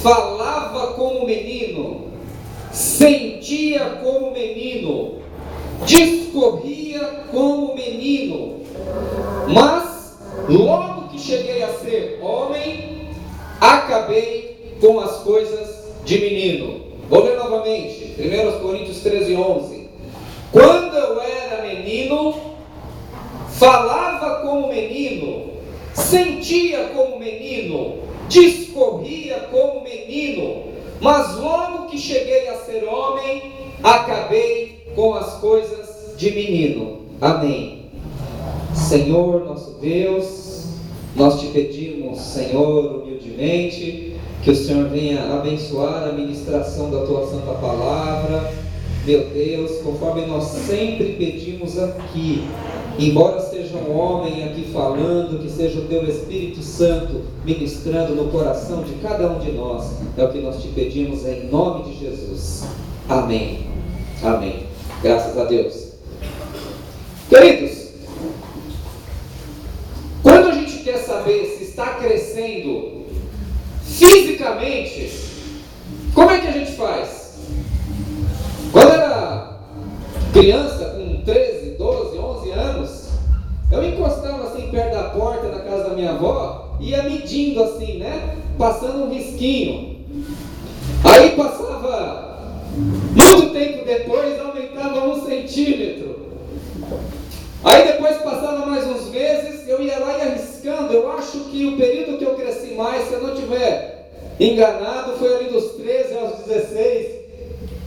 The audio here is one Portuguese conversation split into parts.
falava como menino, sentia como menino, discorria como menino, mas logo que cheguei a ser homem, acabei com as coisas de menino. Vou ler novamente, 1 Coríntios 13:11. Quando eu era menino, falava como menino, sentia como menino, discorria como menino, mas logo que cheguei a ser homem, acabei com as coisas de menino. Amém. Senhor nosso Deus, nós te pedimos, Senhor, humildemente, que o Senhor venha abençoar a ministração da tua santa palavra. Meu Deus, conforme nós sempre pedimos aqui, embora seja um homem aqui falando, que seja o teu Espírito Santo ministrando no coração de cada um de nós, é o que nós te pedimos em nome de Jesus. Amém. Amém. Graças a Deus. Queridos, quando a gente quer saber se está crescendo fisicamente, como é que a gente faz? Quando eu era criança, com 13, 12, 11 anos, eu encostava assim perto da porta da casa da minha avó, ia medindo assim, né? Passando um risquinho. Aí passava muito tempo depois, aumentava 1 centímetro. Aí depois passava mais uns meses, eu ia lá e arriscando. Eu acho que o período que eu cresci mais, se eu não estiver enganado, foi ali dos 13 aos 16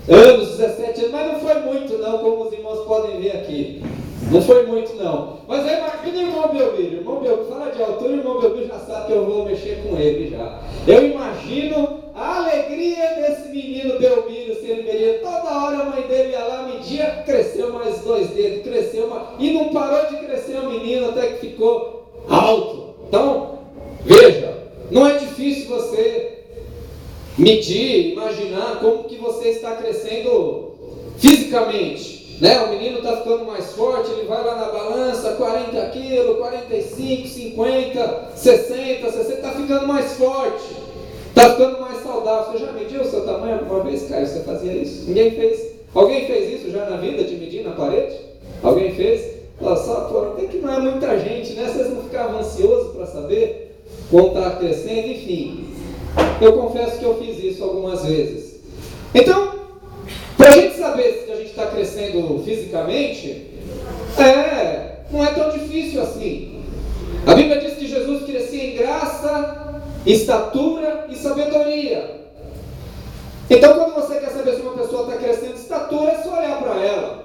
anos, 17 anos, mas não foi muito não, como os irmãos podem ver aqui. Não foi muito não. Mas aí imagina o irmão Belmiro. Irmão Belmiro, fala de altura, o irmão Belmiro já sabe que eu vou mexer com ele já. Eu imagino a alegria desse menino Belmiro, se ele veria. Toda hora a mãe dele ia lá, media, cresceu mais 2 dedos, cresceu mais, e não parou de crescer o menino até que ficou alto. Então, veja, não é difícil você medir, imaginar como que você está crescendo fisicamente. Né? O menino está ficando mais forte, ele vai lá na balança, 40 quilos, 45, 50, 60, está ficando mais forte, está ficando mais saudável. Você já mediu o seu tamanho alguma vez, Caio? Você fazia isso? Ninguém fez? Alguém fez isso já na vida, de medir na parede? Alguém fez? Até que não é muita gente, né? Vocês não ficavam ansiosos para saber como está crescendo, enfim. Eu confesso que eu fiz isso algumas vezes. Então, para a gente saber se a gente está crescendo fisicamente, não é tão difícil assim. A Bíblia diz que Jesus crescia em graça, estatura e sabedoria. Então, quando você quer saber se uma pessoa está crescendo em estatura, é só olhar para ela.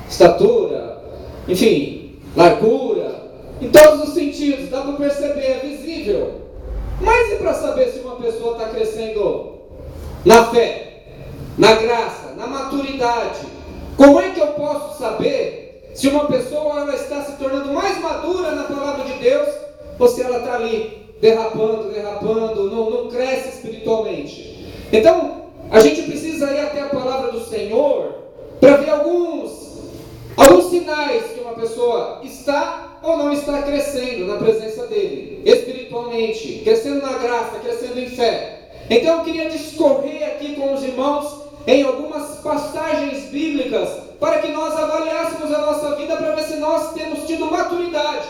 Estatura, enfim, largura, em todos os sentidos, dá para perceber, é visível. Mas e para saber se uma pessoa está crescendo na fé, na graça, na maturidade? Como é que eu posso saber se uma pessoa ela está se tornando mais madura na palavra de Deus, ou se ela está ali derrapando, não cresce espiritualmente? Então, a gente precisa ir até a palavra do Senhor para ver alguns sinais que uma pessoa está ou não está crescendo na presença dele, espiritualmente, crescendo na graça, crescendo em fé. Então eu queria discorrer aqui com os irmãos em algumas passagens bíblicas para que nós avaliássemos a nossa vida para ver se nós temos tido maturidade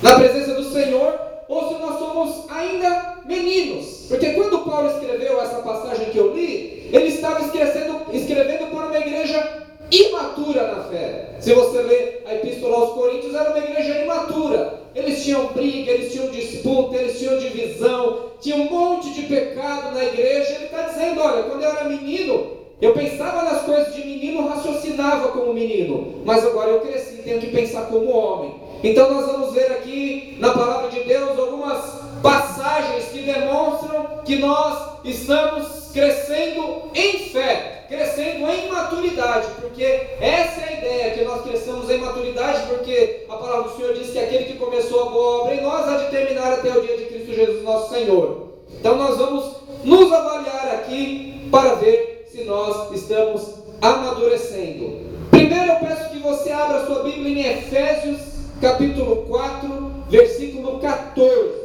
na presença do Senhor ou se nós somos ainda meninos. Porque quando Paulo escreveu essa passagem que eu li, ele estava escrevendo para uma igreja imatura na fé. Se você ler a Epístola aos Coríntios, era uma igreja imatura. Eles tinham briga, eles tinham disputa, eles tinham divisão, tinha um monte de pecado na igreja. Ele está dizendo, olha, quando eu era menino, eu pensava nas coisas de menino, raciocinava como menino, mas agora eu cresci, tenho que pensar como homem. Então nós vamos ver aqui na palavra de Deus algumas passagens que demonstram que nós estamos crescendo em fé, crescendo em maturidade, porque essa é a ideia, que nós cresçamos em maturidade, porque a palavra do Senhor diz que aquele que começou a boa obra em nós há de terminar até o dia de Cristo Jesus nosso Senhor. Então nós vamos nos avaliar aqui para ver se nós estamos amadurecendo. Primeiro eu peço que você abra sua Bíblia em Efésios capítulo 4, versículo 14.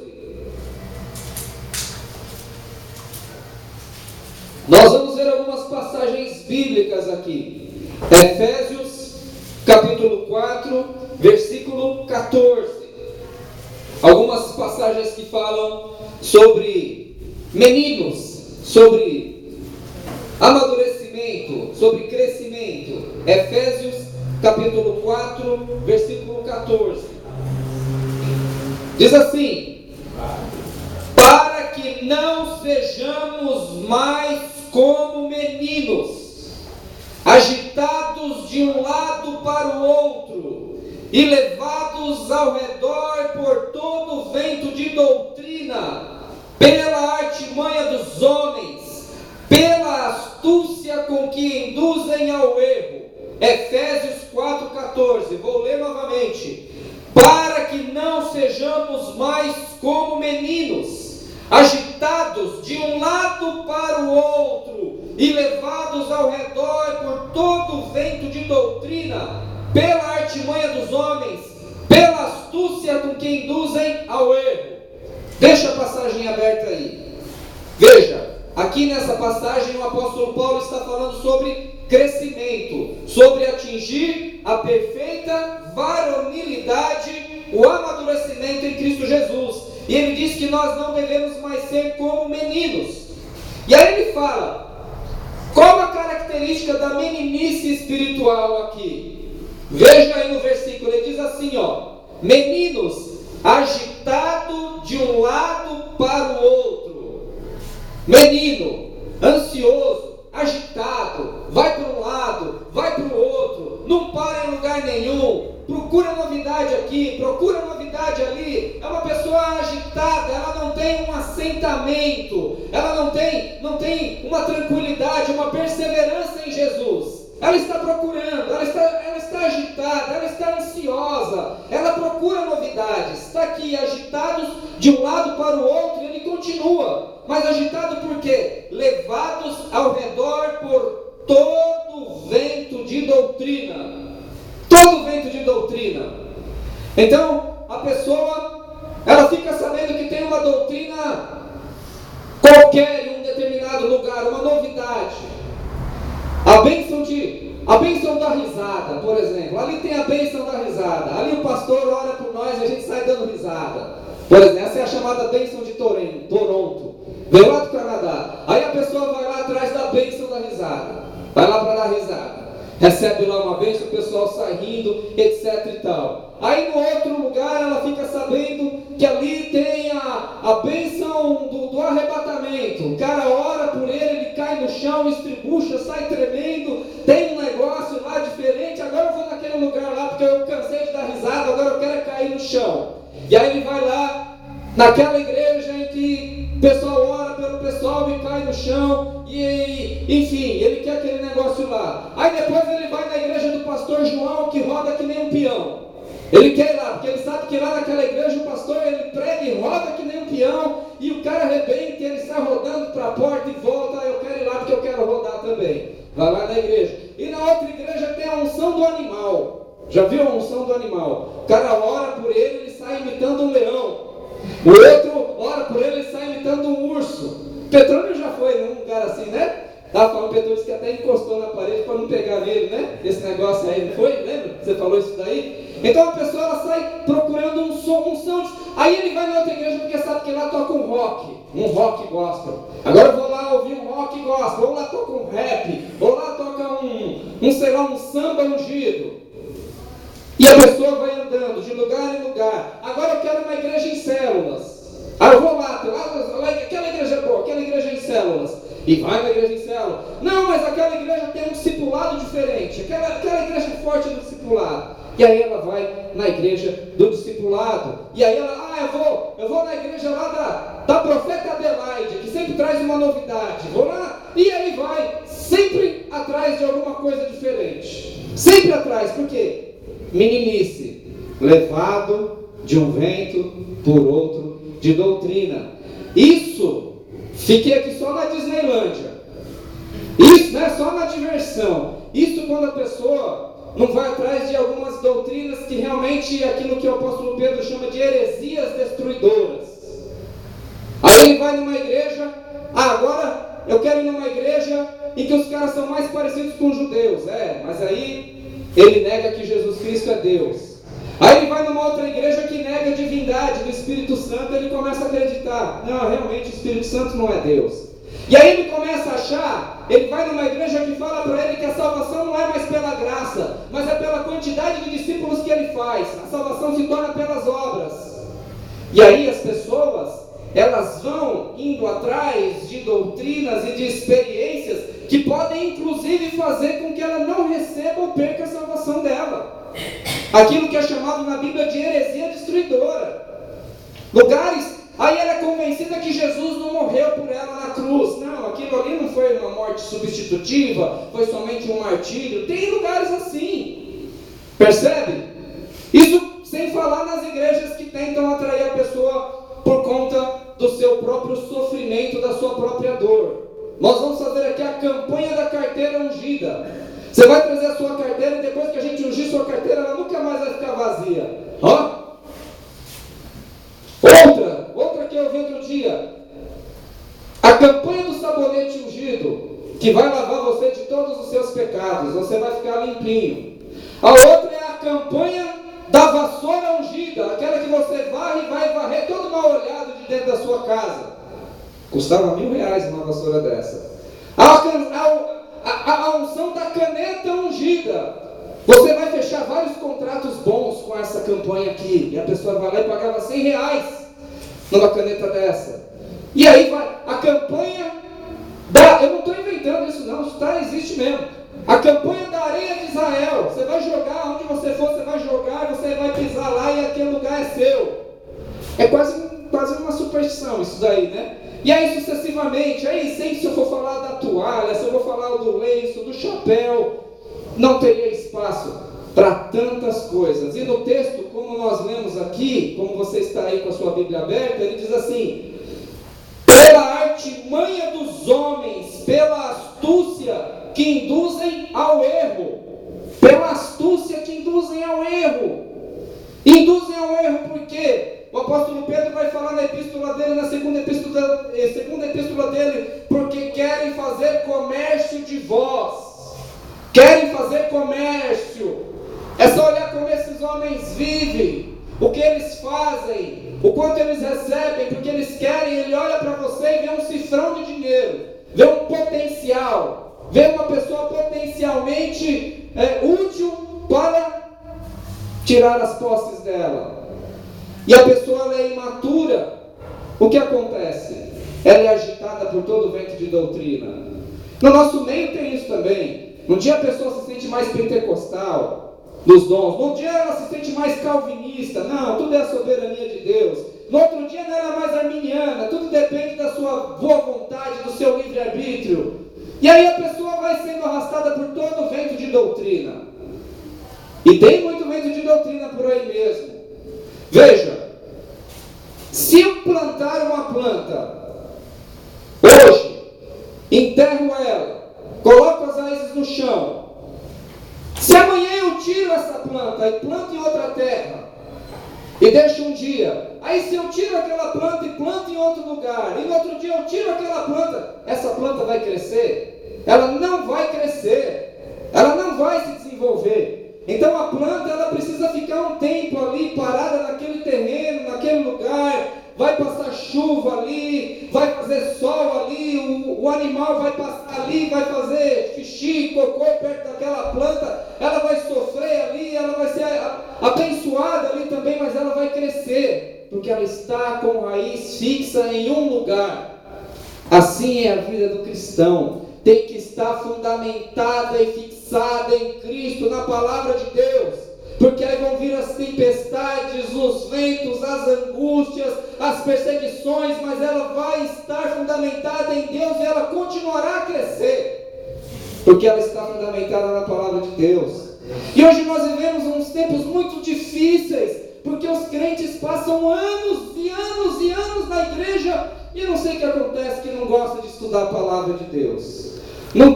Nós vamos ver algumas passagens bíblicas aqui. Efésios, capítulo 4, versículo 14. Algumas passagens que falam sobre meninos, sobre amadurecimento, sobre crescimento. Efésios, capítulo 4, versículo 14. Diz assim: para que não sejamos mais como meninos, agitados de um lado para o outro e levados ao redor por todo o vento de doutrina, pela artimanha dos homens, pela astúcia com que induzem ao erro. Efésios 4,14, vou ler novamente. Para que não sejamos mais como meninos, agitados de um lado para o outro e levados ao redor por todo o vento de doutrina, pela artimanha dos homens, pela astúcia com que induzem ao erro. Deixa a passagem aberta aí. Veja, aqui nessa passagem o apóstolo Paulo está falando sobre crescimento, sobre atingir a perfeita varonilidade, o amadurecimento em Cristo Jesus. E ele diz que nós não devemos mais ser como meninos. E aí ele fala, qual a característica da meninice espiritual aqui? Veja aí no versículo, ele diz assim, meninos, agitado de um lado para o outro. Menino, ansioso, agitado, vai para um lado, vai para o outro, não para em lugar nenhum, procura novidade aqui, procura novidade ali. É uma pessoa agitada, ela não tem um assentamento, ela não tem uma tranquilidade, uma perseverança em Jesus. Ela está procurando, ela está agitada, ela está ansiosa, ela procura novidades. Está aqui, agitados de um lado para o outro, e ele continua. Mas agitado por quê? Levados ao redor por todo vento de doutrina. Todo vento de doutrina. Então, a pessoa, ela fica sabendo que tem uma doutrina qualquer em um determinado lugar, uma novidade. A bênção da risada, por exemplo. Ali tem a bênção da risada. Ali o pastor ora por nós e a gente sai dando risada. Por exemplo, essa é a chamada bênção de Toronto. Veio lá do Canadá. Aí a pessoa vai lá atrás da bênção da risada. Vai lá para dar risada. Recebe lá uma bênção, o pessoal sai rindo, etc e tal. Aí no outro lugar ela fica sabendo que ali tem a bênção do arrebatamento. O cara ora por ele cai no chão, estribucha, sai tremendo. Tem um negócio lá diferente. Agora eu vou naquele lugar lá porque eu cansei de dar risada, agora eu quero cair no chão. E aí ele vai lá naquela igreja em que o pessoal ora pelo pessoal e cai no chão, e enfim, ele quer aquele negócio lá. Aí depois ele vai na igreja do pastor João, que roda que nem um peão. Ele quer ir lá, porque ele sabe que lá naquela igreja o pastor, ele prega e roda que nem um peão, e o cara arrebenta, e ele sai rodando para a porta e volta. Eu quero ir lá porque eu quero rodar também. Vai lá na igreja. E na outra igreja tem a unção do animal. Já viu a unção do animal? O cara ora por ele sai imitando um leão. O outro ora por ele sai imitando um urso. Petrônio já foi num lugar assim, né? Estava falando, Petrônio que até encostou na parede para não pegar nele, né? Esse negócio aí, não foi? Lembra? Você falou isso daí? Então a pessoa ela sai procurando um som. Aí ele vai na outra igreja porque sabe que lá toca um rock gospel. Agora eu vou lá ouvir um rock gospel, ou lá toca um rap, ou lá toca um samba ungido. E a pessoa vai andando de lugar em lugar. Agora eu quero uma igreja em células. Aí eu vou lá, aquela igreja é boa, aquela igreja em células. E vai na igreja em células. Não, mas aquela igreja tem um discipulado diferente. Aquela igreja é forte do discipulado. E aí ela vai na igreja do discipulado. E aí ela, eu vou na igreja lá da profeta Adelaide, que sempre traz uma novidade. Vou lá, e aí vai, sempre atrás de alguma coisa diferente. Sempre atrás, por quê? Meninice, levado de um vento por outro de doutrina. Isso, fiquei aqui só na Disneylândia. Isso não é só na diversão. Isso quando a pessoa não vai atrás de algumas doutrinas que realmente é aquilo que o apóstolo Pedro chama de heresias destruidoras. Aí ele vai numa igreja, agora eu quero ir numa igreja em que os caras são mais parecidos com os judeus. Mas aí ele nega que Jesus Cristo é Deus. Aí ele vai numa outra igreja que nega a divindade do Espírito Santo, ele começa a acreditar, não, realmente o Espírito Santo não é Deus. E aí ele começa a achar, ele vai numa igreja que fala para ele que a salvação não é mais pela graça, mas é pela quantidade de discípulos que ele faz. A salvação se torna pelas obras. E aí as pessoas, elas vão indo atrás de doutrinas e de experiências que podem inclusive fazer com que ela não receba ou perca a salvação dela. Aquilo que é chamado na Bíblia de heresia destruidora. Lugares, aí ela é convencida que Jesus não morreu por ela na cruz. Não, aquilo ali não foi uma morte substitutiva, foi somente um martírio. Tem lugares assim, percebe? Isso sem falar nas igrejas que tentam atrair a pessoa por conta do seu próprio sofrimento, da sua própria dor. Nós vamos fazer aqui a campanha da carteira ungida. Você vai trazer a sua carteira e depois que a gente ungir sua carteira, ela nunca mais vai ficar vazia. Outra que eu vi outro dia. A campanha do sabonete ungido, que vai lavar você de todos os seus pecados. Você vai ficar limpinho. A outra é a campanha da vassoura ungida, aquela que você varre e vai varrer todo mal olhado de dentro da sua casa. Custava R$1.000 uma vassoura dessa. A unção da caneta ungida. Você vai fechar vários contratos bons com essa campanha aqui. E a pessoa vai lá e pagava R$100 numa caneta dessa. E aí vai a campanha da... Eu não estou inventando isso não, isso existe mesmo. A campanha da areia de Israel. Você vai jogar, onde você for, você vai jogar, você vai pisar lá e aquele lugar é seu. É quase uma superstição isso daí, né? E aí sucessivamente, aí sempre se eu for falar da toalha, se eu vou falar do lenço, do chapéu, não teria espaço para tantas coisas. E no texto, como nós lemos aqui, como você está aí com a sua Bíblia aberta, ele diz assim: pela artimanha dos homens, pela astúcia que induzem ao erro. Pela astúcia que induzem ao erro. Induzem ao erro por quê? O apóstolo Pedro vai falar na epístola dele, na segunda epístola dele, porque querem fazer comércio de vós. Querem fazer comércio. É só olhar como esses homens vivem, o que eles fazem, o quanto eles recebem, porque eles querem. Ele olha para você e vê um cifrão de dinheiro, vê um potencial, vê uma pessoa potencialmente útil para tirar as posses dela. E a pessoa ela é imatura. O que acontece? Ela é agitada por todo o vento de doutrina. No nosso meio tem isso também. Um dia a pessoa se sente mais pentecostal dos dons. No dia ela se sente mais calvinista. Não, tudo é a soberania de Deus. No outro dia ela é mais arminiana. Tudo depende da sua boa vontade, do seu livre-arbítrio. E aí a pessoa vai sendo arrastada por todo o vento de doutrina. E tem muito vento de doutrina por aí mesmo. Veja, se eu plantar uma planta hoje, enterro ela, coloco as raízes no chão, se amanhã eu tiro essa planta e planto em outra terra e deixo um dia, aí se eu tiro aquela planta e planto em outro lugar, e no outro dia eu tiro aquela planta, essa planta vai crescer? Ela não vai crescer, ela não vai se desenvolver. Então a planta ela precisa ficar um tempo ali parada naquele terreno, naquele lugar, vai passar chuva ali, vai fazer sol ali, o animal vai passar ali, vai fazer xixi, cocô perto daquela planta, ela vai sofrer ali, ela vai ser abençoada ali também, mas ela vai crescer, porque ela está com raiz fixa em um lugar. Assim é a vida do cristão. Tem que estar fundamentada e fixada em Cristo, na palavra de Deus, porque aí vão vir as tempestades, os ventos, as angústias, as perseguições, mas ela vai estar fundamentada em Deus e ela continuará a crescer, porque ela está fundamentada na palavra de Deus. E hoje nós vivemos uns tempos muito difíceis, porque os crentes passam anos e anos e anos na igreja e não sei o que acontece, que não gosta de estudar a palavra de Deus. Não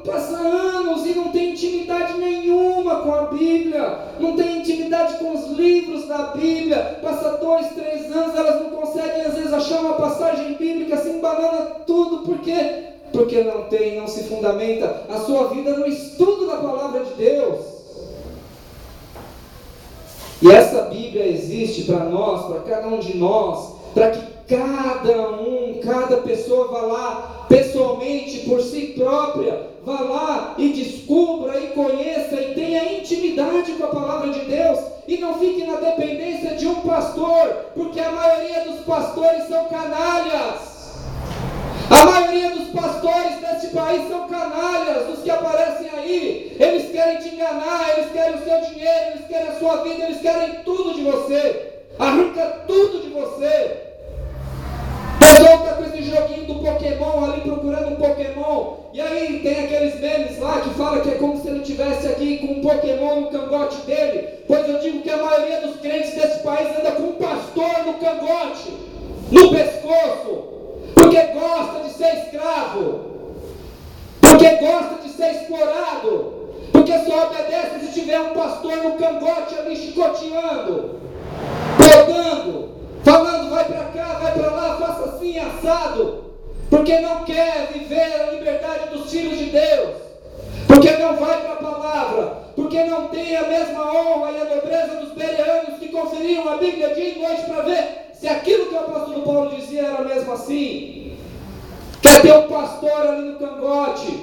passa anos e não tem intimidade nenhuma com a Bíblia, não tem intimidade com os livros da Bíblia, passa 2, 3 anos, elas não conseguem às vezes achar uma passagem bíblica, se embanana tudo, porque porque não se fundamenta a sua vida no estudo da palavra de Deus. E essa Bíblia existe para nós, para cada um de nós, para que cada pessoa vá lá pessoalmente, por si própria, vá lá e descubra e conheça e tenha intimidade com a palavra de Deus, e não fique na dependência de um pastor, porque a maioria dos pastores são canalhas. A maioria dos pastores deste país são canalhas, os que aparecem aí. Eles querem te enganar, eles querem o seu dinheiro, eles querem a sua vida, eles querem tudo de você. Arranca tudo de você. Pessoal está com esse joguinho do Pokémon ali, procurando um Pokémon. E aí tem aqueles memes lá que fala que é como se ele estivesse aqui com um Pokémon no cangote dele. Pois eu digo que a maioria dos crentes desse país anda com um pastor no cangote, no pescoço. Porque gosta de ser escravo, porque gosta de ser explorado, porque só obedece se tiver um pastor no cangote ali chicoteando, podando, falando vai para cá, vai para lá, faça assim, assado, porque não quer viver a liberdade dos filhos de Deus, porque não vai para a palavra, porque não tem a mesma honra e a nobreza dos bereanos que conferiram a Bíblia dia e noite para ver se aquilo que o apóstolo Paulo dizia era mesmo assim. Quer ter um pastor ali no cangote,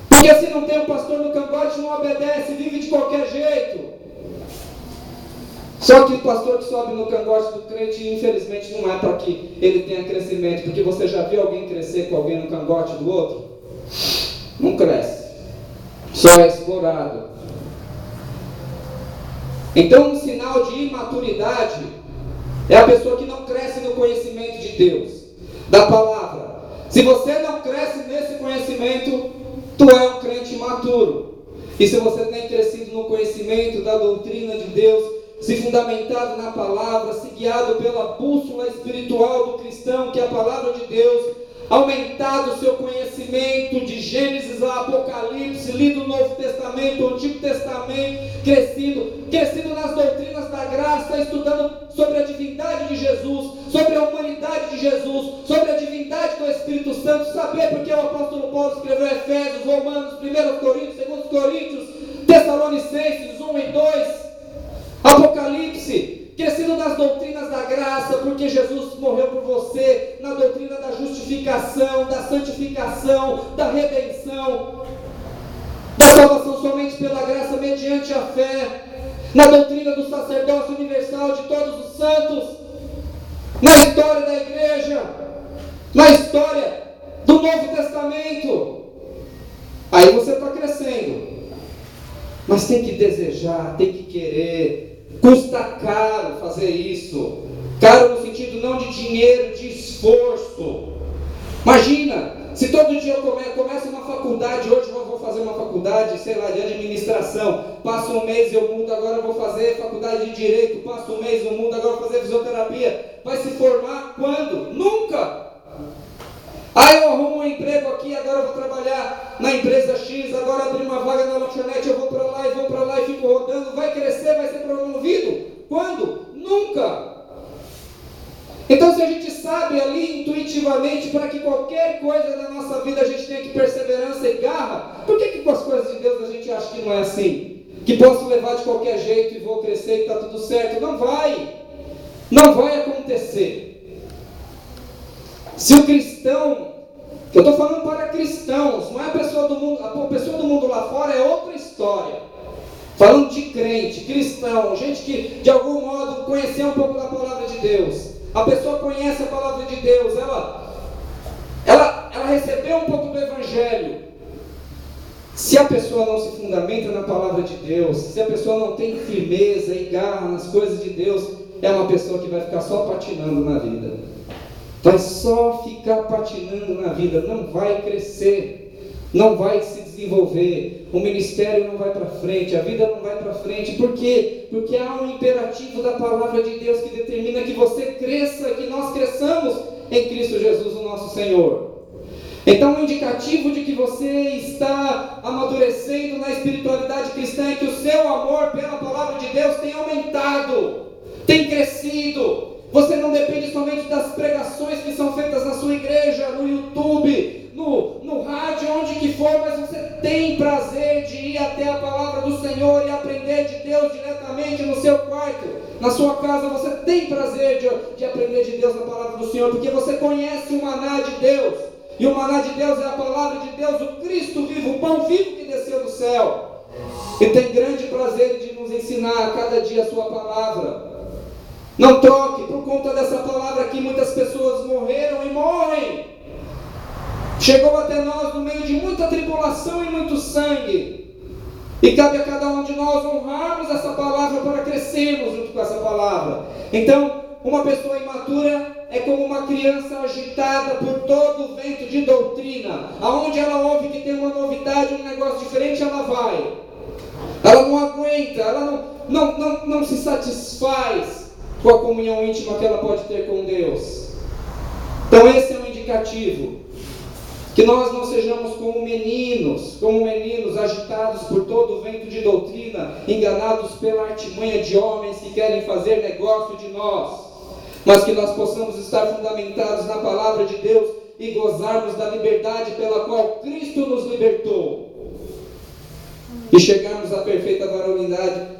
porque se não tem um pastor no cangote, não obedece, vive de qualquer jeito. Só que o pastor que sobe no cangote do crente, infelizmente, não é para que ele tenha crescimento, porque você já viu alguém crescer com alguém no cangote do outro? Não cresce, só é explorado. Então, um sinal de imaturidade é a pessoa que não cresce no conhecimento de Deus, da palavra. Se você não cresce nesse conhecimento, tu é um crente imaturo. E se você tem crescido no conhecimento da doutrina de Deus, se fundamentado na palavra, se guiado pela bússola espiritual do cristão, que é a palavra de Deus, aumentado o seu conhecimento de Gênesis a Apocalipse, lido o Novo Testamento, o Antigo Testamento, crescido nas doutrinas da graça, estudando sobre a divindade de Jesus, sobre a humanidade de Jesus, sobre a divindade do Espírito Santo, saber porque o apóstolo Paulo escreveu Efésios, Romanos, 1 Coríntios, 2 Coríntios, Tessalonicenses 1 e 2, Apocalipse, crescido nas doutrinas da graça, porque Jesus morreu por você, na doutrina da justificação, da santificação, da redenção, da salvação somente pela graça mediante a fé, na doutrina do sacerdócio universal de todos os santos, na história da igreja, na história do Novo Testamento. Aí você está crescendo, mas tem que desejar, tem que querer. Custa caro fazer isso. Caro no sentido não de dinheiro, de esforço. Imagina, se todo dia eu começo uma faculdade, hoje eu vou fazer uma faculdade, sei lá, de administração, passo um mês eu mudo, agora eu vou fazer faculdade de direito, passo um mês eu mudo, agora eu vou fazer fisioterapia. Vai se formar quando? Nunca! Aí eu arrumo um emprego aqui, agora eu vou trabalhar na empresa X, agora abri uma vaga na lanchonete, eu vou para lá e fico rodando, vai crescer, vai ser promovido? Quando? Nunca! Então se a gente sabe ali intuitivamente para que qualquer coisa da nossa vida a gente tenha que perseverança e garra, por que com as coisas de Deus a gente acha que não é assim? Que posso levar de qualquer jeito e vou crescer e está tudo certo? Não vai! Não vai acontecer. Se o cristão, eu estou falando para cristãos, não é a pessoa do mundo lá fora é outra história. Falando de crente, cristão, gente que de algum modo conheceu um pouco da palavra de Deus. A pessoa conhece a palavra de Deus, ela recebeu um pouco do Evangelho. Se a pessoa não se fundamenta na palavra de Deus, se a pessoa não tem firmeza e garra nas coisas de Deus, é uma pessoa que vai ficar só patinando na vida. Vai só ficar patinando na vida, não vai crescer, não vai se desenvolver, o ministério não vai para frente, a vida não vai para frente. Por quê? Porque há um imperativo da palavra de Deus que determina que você cresça, que nós cresçamos em Cristo Jesus, o nosso Senhor. Então, um indicativo de que você está amadurecendo na espiritualidade cristã é que o seu amor pela palavra de Deus tem aumentado, tem crescido. Você não depende somente das pregações que são feitas na sua igreja, no YouTube, no fisicamente no seu quarto, na sua casa, você tem prazer de aprender de Deus, na palavra do Senhor, porque você conhece o maná de Deus. E o maná de Deus é a palavra de Deus, o Cristo vivo, o pão vivo que desceu do céu. E tem grande prazer de nos ensinar a cada dia a sua palavra. Não troque, por conta dessa palavra aqui, muitas pessoas morreram e morrem. Chegou até nós no meio de muita tribulação e muito sangue. E cabe a cada um de nós honrarmos essa palavra para crescermos junto com essa palavra. Então, uma pessoa imatura é como uma criança agitada por todo o vento de doutrina. Aonde ela ouve que tem uma novidade, um negócio diferente, ela vai. Ela não aguenta, ela não se satisfaz com a comunhão íntima que ela pode ter com Deus. Então esse é um indicativo. Que nós não sejamos como meninos agitados por todo o vento de doutrina, enganados pela artimanha de homens que querem fazer negócio de nós, mas que nós possamos estar fundamentados na palavra de Deus e gozarmos da liberdade pela qual Cristo nos libertou. E chegarmos à perfeita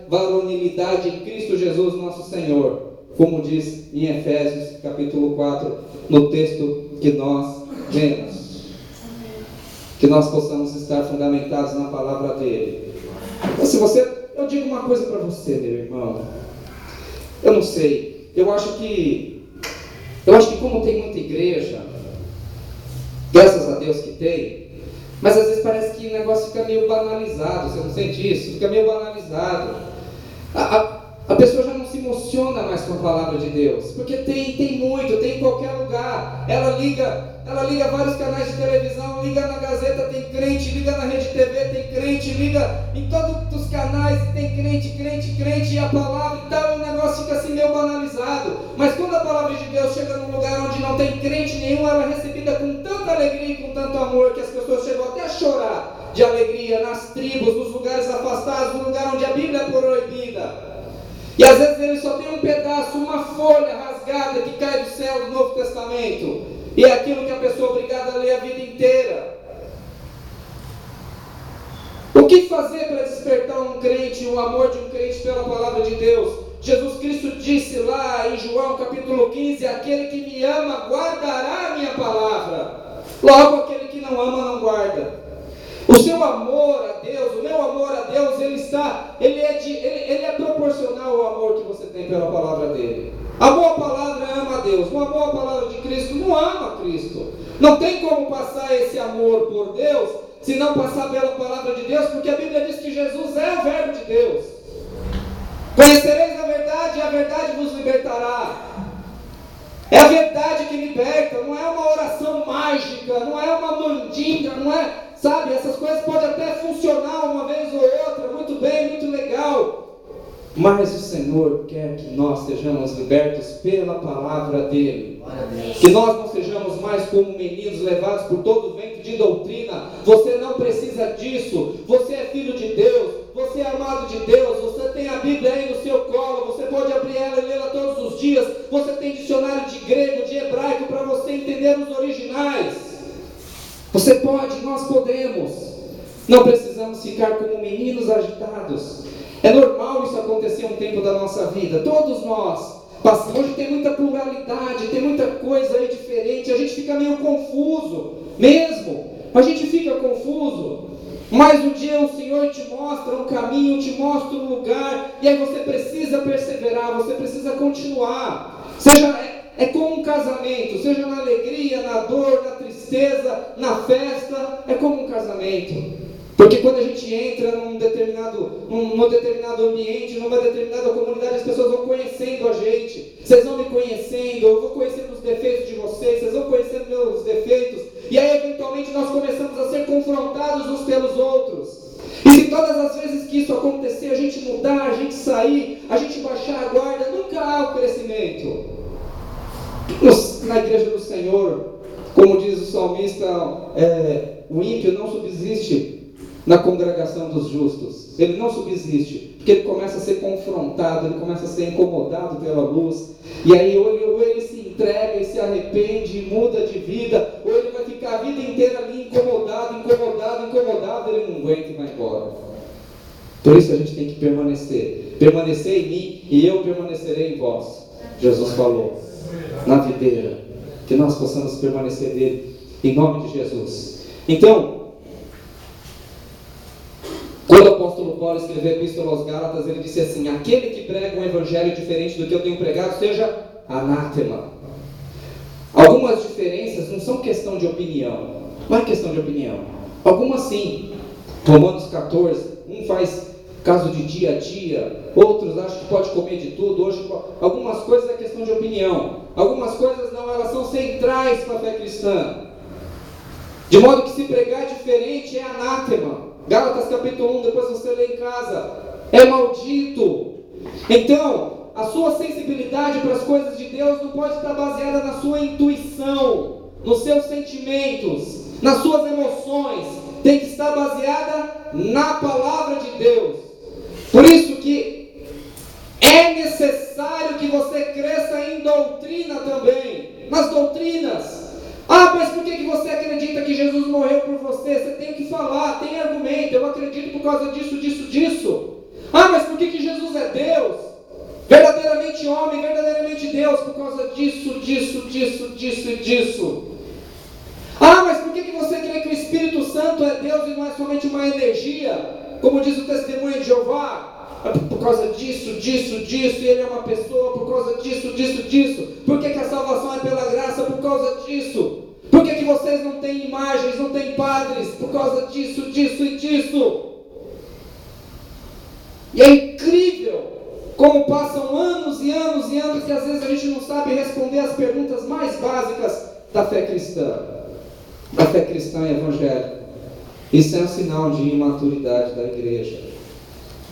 varonilidade em Cristo Jesus nosso Senhor, como diz em Efésios capítulo 4, no texto que nós lemos. Que nós possamos estar fundamentados na palavra dele. Então, eu digo uma coisa para você, meu irmão. Eu não sei, eu acho que como tem muita igreja, graças a Deus que tem, mas às vezes parece que o negócio fica meio banalizado. Você não sente isso? Fica meio banalizado. A pessoa já não se emociona mais com a palavra de Deus, porque tem em qualquer lugar. Ela liga vários canais de televisão, liga na Gazeta, tem crente, liga na Rede TV, tem crente, liga em todos os canais, tem crente, e a palavra e tal, e o negócio fica assim meio banalizado. Mas quando a palavra de Deus chega num lugar onde não tem crente nenhum, ela é recebida com tanta alegria e com tanto amor, que as pessoas chegam até a chorar de alegria nas tribos, nos lugares afastados, no lugar onde a Bíblia é proibida. E às vezes ele só tem um pedaço, uma folha rasgada que cai do céu do Novo Testamento. E é aquilo que a pessoa é obrigada a ler a vida inteira. O que fazer para despertar um crente, o amor de um crente pela palavra de Deus? Jesus Cristo disse lá em João capítulo 15, aquele que me ama guardará a minha palavra. Logo, aquele que não ama não guarda. O seu amor a Deus, o meu amor a Deus, ele é proporcional ao amor que você tem pela palavra dele. Amou a palavra, ama a Deus. Não amou a palavra de Cristo, não ama Cristo. Não tem como passar esse amor por Deus, se não passar pela palavra de Deus, porque a Bíblia diz que Jesus é o verbo de Deus. Conhecereis a verdade e a verdade vos libertará. É a verdade que liberta, não é uma oração mágica, não é uma mandinga, não é... Sabe, essas coisas podem até funcionar uma vez ou outra, muito bem, muito legal. Mas o Senhor quer que nós sejamos libertos pela palavra dele. Que nós não sejamos mais como meninos levados por todo o vento de doutrina. Você não precisa disso. Você é filho de Deus, você é amado de Deus, você tem a Bíblia aí no seu colo, você pode abrir ela e lê-la todos os dias. Você tem dicionário de grego, de hebraico, para você entender os originais. Você pode, nós podemos. Não precisamos ficar como meninos agitados. É normal isso acontecer um tempo da nossa vida. Todos nós passamos. Hoje tem muita pluralidade, tem muita coisa aí diferente. A gente fica meio confuso mesmo. A gente fica confuso. Mas um dia o Senhor te mostra um caminho, te mostra um lugar. E aí você precisa perseverar, você precisa continuar. É como um casamento, seja na alegria, na dor, na tristeza, na festa, é como um casamento. Porque quando a gente entra num determinado ambiente, numa determinada comunidade, as pessoas vão conhecendo a gente. Vocês vão me conhecendo, eu vou conhecendo os defeitos de vocês vão conhecendo meus defeitos. E aí eventualmente nós começamos a ser confrontados uns pelos outros. E se todas as vezes que isso acontecer, a gente mudar, a gente sair, a gente baixar a guarda, nunca há o crescimento. Na igreja do Senhor, como diz o salmista, o ímpio não subsiste na congregação dos justos. Ele não subsiste, porque ele começa a ser confrontado, ele começa a ser incomodado pela luz, e aí ou ele se entrega e se arrepende e muda de vida, ou ele vai ficar a vida inteira ali incomodado, ele não aguenta e vai embora. Por isso a gente tem que permanecer. permanecei em mim e eu permanecerei em vós. Jesus falou na videira, que nós possamos permanecer nele, em nome de Jesus. Então, quando o apóstolo Paulo escreveu a epístola aos Gálatas, ele disse assim: aquele que prega um evangelho diferente do que eu tenho pregado, seja anátema. Algumas diferenças não são questão de opinião, não é questão de opinião, algumas sim. Romanos 14, um faz caso de dia a dia, outros acham que pode comer de tudo. Hoje, algumas coisas é questão de opinião, algumas coisas não, elas são centrais para a fé cristã, de modo que se pregar diferente é anátema. Gálatas capítulo 1, depois você lê em casa, é maldito. Então, a sua sensibilidade para as coisas de Deus não pode estar baseada na sua intuição, nos seus sentimentos, nas suas emoções. Tem que estar baseada na palavra de Deus. Por isso que é necessário que você cresça em doutrina também, nas doutrinas. Ah, mas por que você acredita que Jesus morreu por você? Você tem que falar, tem argumento. Eu acredito por causa disso, disso, disso. Ah, mas por que Jesus é Deus? Verdadeiramente homem, verdadeiramente Deus, por causa disso, disso, disso, disso e disso. Ah, mas por que você crê que o Espírito Santo é Deus e não é somente uma energia, como diz o testemunho de Jeová? Por causa disso, disso, disso, e ele é uma pessoa por causa disso, disso, disso. Por que a salvação é pela graça? Por causa disso. Por que vocês não têm imagens, não têm padres? Por causa disso, disso e disso. E é incrível como passam anos e anos e anos que às vezes a gente não sabe responder as perguntas mais básicas da fé cristã. Da fé cristã evangélica. Isso é um sinal de imaturidade da igreja.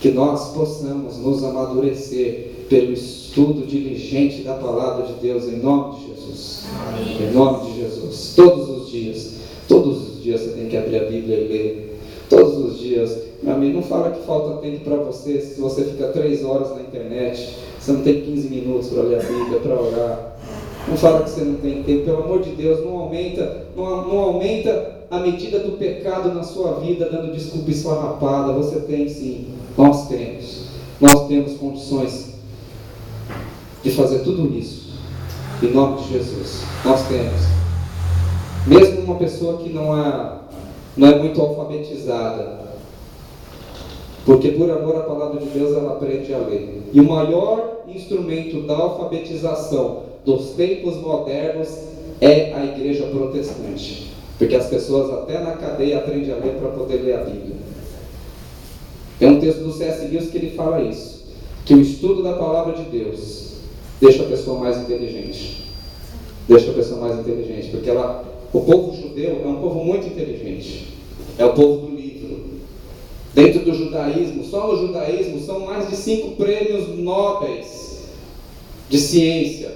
Que nós possamos nos amadurecer pelo estudo diligente da palavra de Deus, em nome de Jesus. Amém. Em nome de Jesus. Todos os dias você tem que abrir a Bíblia e ler. Todos os dias. Meu amigo, não fala que falta tempo para você se você fica 3 horas na internet, você não tem 15 minutos para ler a Bíblia, para orar. Não fala que você não tem tempo, pelo amor de Deus, não aumenta a medida do pecado na sua vida, dando desculpa esfarrapada. Você tem sim, nós temos condições de fazer tudo isso, em nome de Jesus. Nós temos, mesmo uma pessoa que não é muito alfabetizada, porque por amor à palavra de Deus ela aprende a ler. E o maior instrumento da alfabetização dos tempos modernos é a igreja protestante, porque as pessoas até na cadeia aprendem a ler para poder ler a Bíblia. Tem um texto do C.S. Lewis que ele fala isso, que o estudo da palavra de Deus deixa a pessoa mais inteligente, porque o povo judeu é um povo muito inteligente, é o povo do livro. Dentro do judaísmo, só no judaísmo são mais de 5 prêmios nobres de ciência.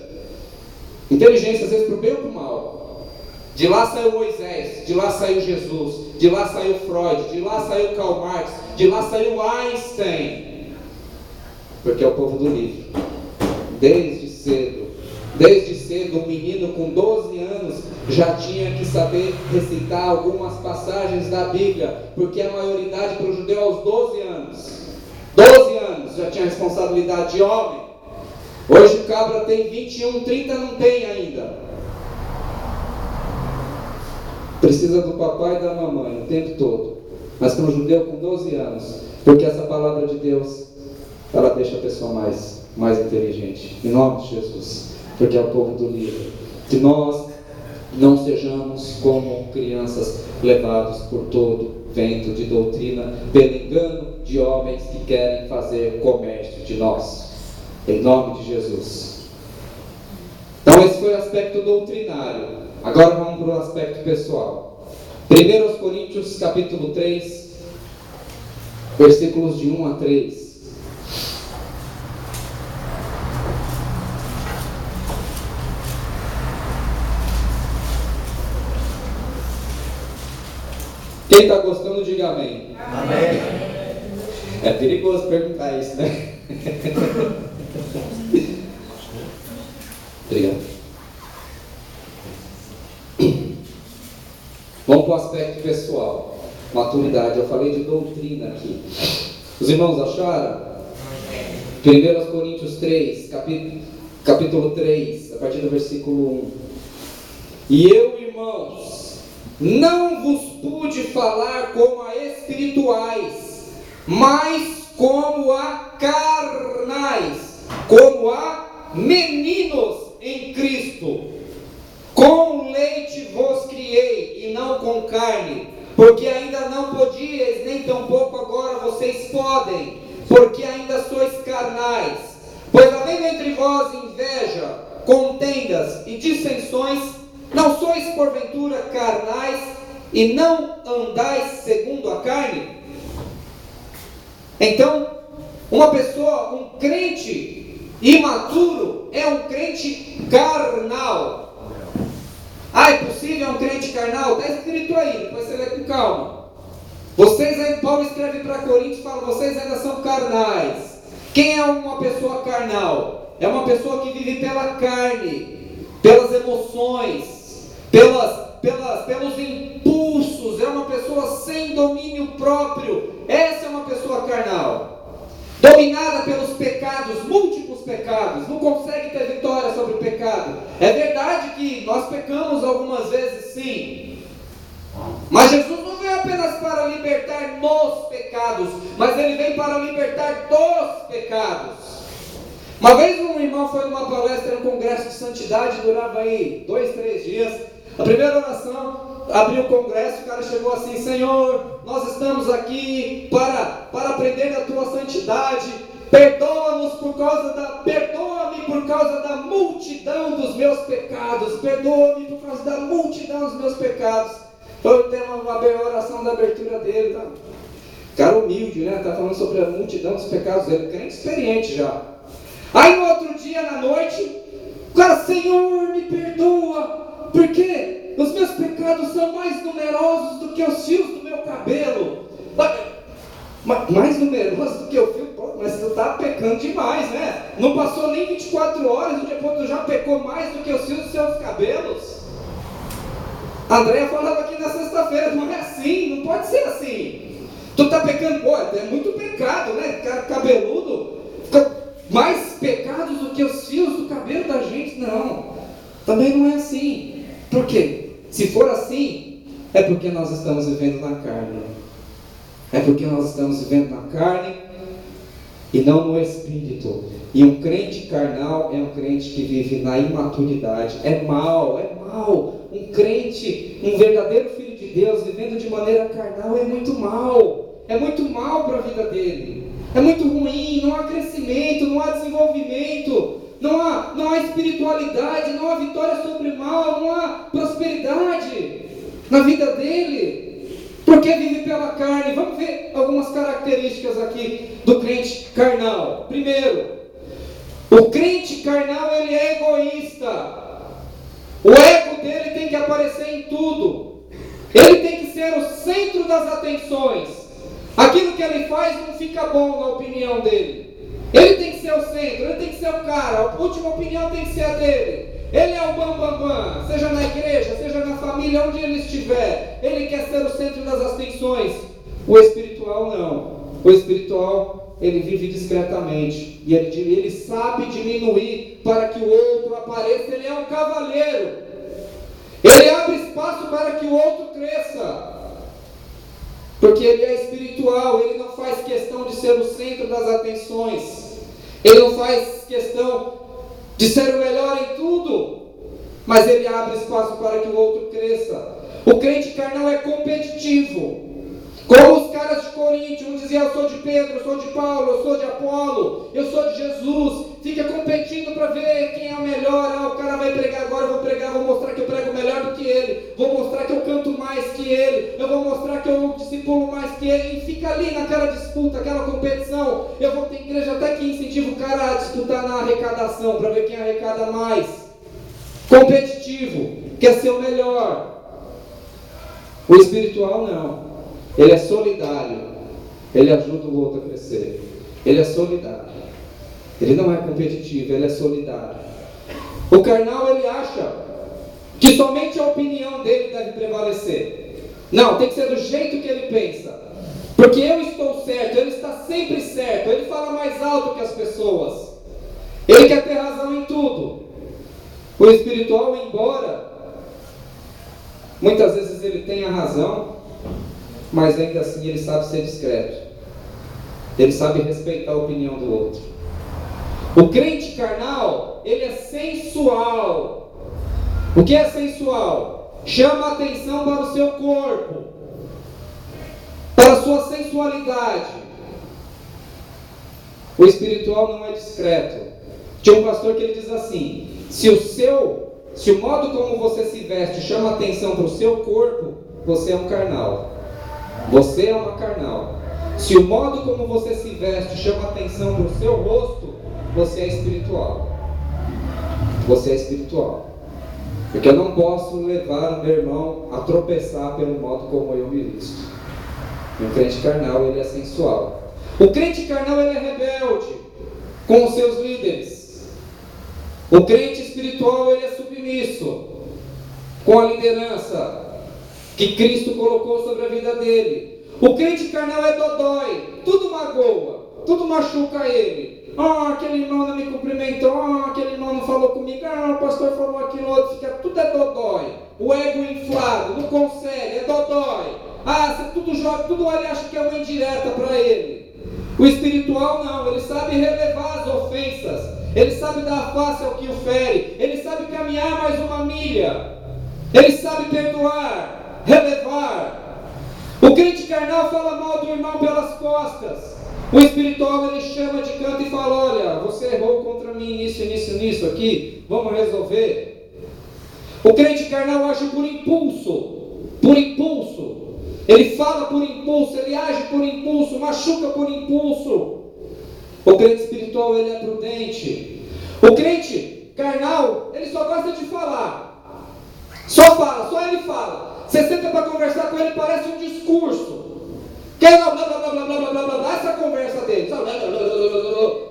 Inteligência, às vezes para o bem ou para o mal. De lá saiu Moisés, de lá saiu Jesus, de lá saiu Freud, de lá saiu Karl Marx, de lá saiu Einstein. Porque é o povo do livro. Desde cedo, um menino com 12 anos já tinha que saber recitar algumas passagens da Bíblia, porque a maioridade para o judeu aos 12 anos. 12 anos já tinha responsabilidade de homem. Hoje o cabra tem 21, 30 não tem ainda. Precisa do papai e da mamãe o tempo todo. Mas para um judeu com 12 anos, porque essa palavra de Deus, ela deixa a pessoa mais inteligente. Em nome de Jesus, porque é o povo do livro. Que nós não sejamos como crianças levados por todo vento de doutrina, pelo engano de homens que querem fazer comércio de nós. Em nome de Jesus. Então esse foi o aspecto doutrinário. Agora vamos para o aspecto pessoal. 1 Coríntios capítulo 3, versículos de 1 a 3. Quem está gostando, diga amém. Amém. É perigoso perguntar isso, né? Obrigado. Vamos para o aspecto pessoal. Maturidade. Eu falei de doutrina aqui. Os irmãos acharam? 1 Coríntios 3, capítulo 3, a partir do versículo 1. E eu, irmãos, não vos pude falar como a espirituais, mas como a carnais, como a meninos em Cristo. Com leite vos criei, e não com carne, porque ainda não podíeis, nem tampouco agora vocês podem, porque ainda sois carnais. Pois havendo entre vós inveja, contendas e dissensões, não sois porventura carnais, e não andais segundo a carne? Então, uma pessoa, um crente imaturo, é um crente carnal. Ah, é possível um crente carnal? Está escrito aí, depois você lê com calma. Vocês aí, Paulo escreve para Coríntios e fala, vocês ainda são carnais. Quem é uma pessoa carnal? É uma pessoa que vive pela carne, pelas emoções, pelos impulsos. É uma pessoa sem domínio próprio. Essa é uma pessoa carnal. Dominada pelos pecados, múltiplos pecados, não consegue ter vitória sobre o pecado. É verdade que nós pecamos algumas vezes, sim, mas Jesus não veio apenas para libertar nos pecados, mas Ele veio para libertar dos pecados. Uma vez um irmão foi numa palestra no congresso de santidade, durava aí 2, 3 dias. A primeira oração, abriu o congresso, o cara chegou assim: Senhor, nós estamos aqui para aprender da tua santidade, perdoa-me por causa da multidão dos meus pecados, perdoa-me por causa da multidão dos meus pecados. Foi o tema, uma oração da abertura dele, tá? Cara humilde, né? Está falando sobre a multidão dos pecados dele, crente experiente já. Aí no outro dia, na noite, o cara: Senhor, me perdoa, porque os meus pecados são mais numerosos do que os fios do meu cabelo. Mais numerosos do que o fio? Pô, mas tu está pecando demais, né? Não passou nem 24 horas, e depois tu já pecou mais do que os fios dos seus cabelos. A Andréia falava aqui na sexta-feira: não é assim, não pode ser assim. Tu está pecando, pô, é muito pecado, né? Cabeludo, fica mais pecados do que os fios do cabelo da gente. Não, também não é assim. Por quê? Se for assim, é porque nós estamos vivendo na carne. É porque nós estamos vivendo na carne e não no Espírito. E um crente carnal é um crente que vive na imaturidade. É mal. Um crente, um verdadeiro filho de Deus, vivendo de maneira carnal, é muito mal. É muito mal para a vida dele. É muito ruim, não há crescimento, não há desenvolvimento. Não há espiritualidade, não há vitória sobre o mal, não há prosperidade na vida dele, porque vive pela carne. Vamos ver algumas características aqui do crente carnal. Primeiro, o crente carnal, ele é egoísta. O ego dele tem que aparecer em tudo. Ele tem que ser o centro das atenções. Aquilo que ele faz não fica bom na opinião dele. Ele tem que ser o centro, ele tem que ser o cara, a última opinião tem que ser a dele. Ele é o bam, seja na igreja, seja na família, onde ele estiver. Ele quer ser o centro das atenções. O espiritual não. O espiritual, ele vive discretamente. E ele sabe diminuir para que o outro apareça. Ele é um cavaleiro. Ele abre espaço para que o outro cresça. Porque ele é espiritual, ele não faz questão de ser o centro das atenções, ele não faz questão de ser o melhor em tudo, mas ele abre espaço para que o outro cresça. O crente carnal é competitivo, como os caras de Coríntios. Um dizia: eu sou de Pedro, eu sou de Paulo, eu sou de Apolo, eu sou de Jesus. Fica competindo para ver quem é o melhor. O cara vai pregar agora, eu vou pregar, vou mostrar que eu prego melhor do que ele, vou mostrar que eu canto mais que ele, eu vou mostrar que eu discipulo mais que ele. E fica ali naquela disputa, aquela competição. Eu vou ter igreja até que incentiva o cara a disputar na arrecadação, para ver quem arrecada mais. Competitivo, quer ser o melhor. O espiritual não. Ele é solidário, ele ajuda o outro a crescer, ele é solidário, ele não é competitivo, ele é solidário. O carnal, ele acha que somente a opinião dele deve prevalecer. Não, tem que ser do jeito que ele pensa. Porque eu estou certo, ele está sempre certo, ele fala mais alto que as pessoas. Ele quer ter razão em tudo. O espiritual, embora muitas vezes ele tenha razão, mas ainda assim ele sabe ser discreto. Ele sabe respeitar a opinião do outro. O crente carnal, ele é sensual. O que é sensual? Chama a atenção para o seu corpo, para a sua sensualidade. O espiritual não é discreto. Tinha um pastor que ele diz assim: se o modo como você se veste chama atenção para o seu corpo, você é um carnal. Você é uma carnal. Se o modo como você se veste chama atenção para o seu rosto, você é espiritual. Você é espiritual. Porque eu não posso levar o meu irmão a tropeçar pelo modo como eu me visto. O crente carnal, ele é sensual. O crente carnal, ele é rebelde com os seus líderes. O crente espiritual, ele é submisso com a liderança que Cristo colocou sobre a vida dele. O crente carnal é dodói, tudo magoa, tudo machuca ele. Aquele irmão não me cumprimentou, aquele irmão não falou comigo, o pastor falou aquilo outro, fica, tudo é dodói. O ego inflado, não consegue, é dodói. Você tudo joga, tudo ele acha que é uma indireta para ele. O espiritual não, ele sabe relevar as ofensas, ele sabe dar face ao que o fere, ele sabe caminhar mais uma milha, ele sabe perdoar, relevar. O crente carnal fala mal do irmão pelas costas. O espiritual, ele chama de canto e fala: olha, você errou contra mim nisso aqui, vamos resolver. O crente carnal age por impulso, ele fala por impulso, ele age por impulso, machuca por impulso. O crente espiritual, ele é prudente. O crente carnal, ele só gosta de falar, só ele fala. Você senta para conversar com ele, parece um discurso. Quer blá blá blá blá blá blá blá blá, essa conversa dele.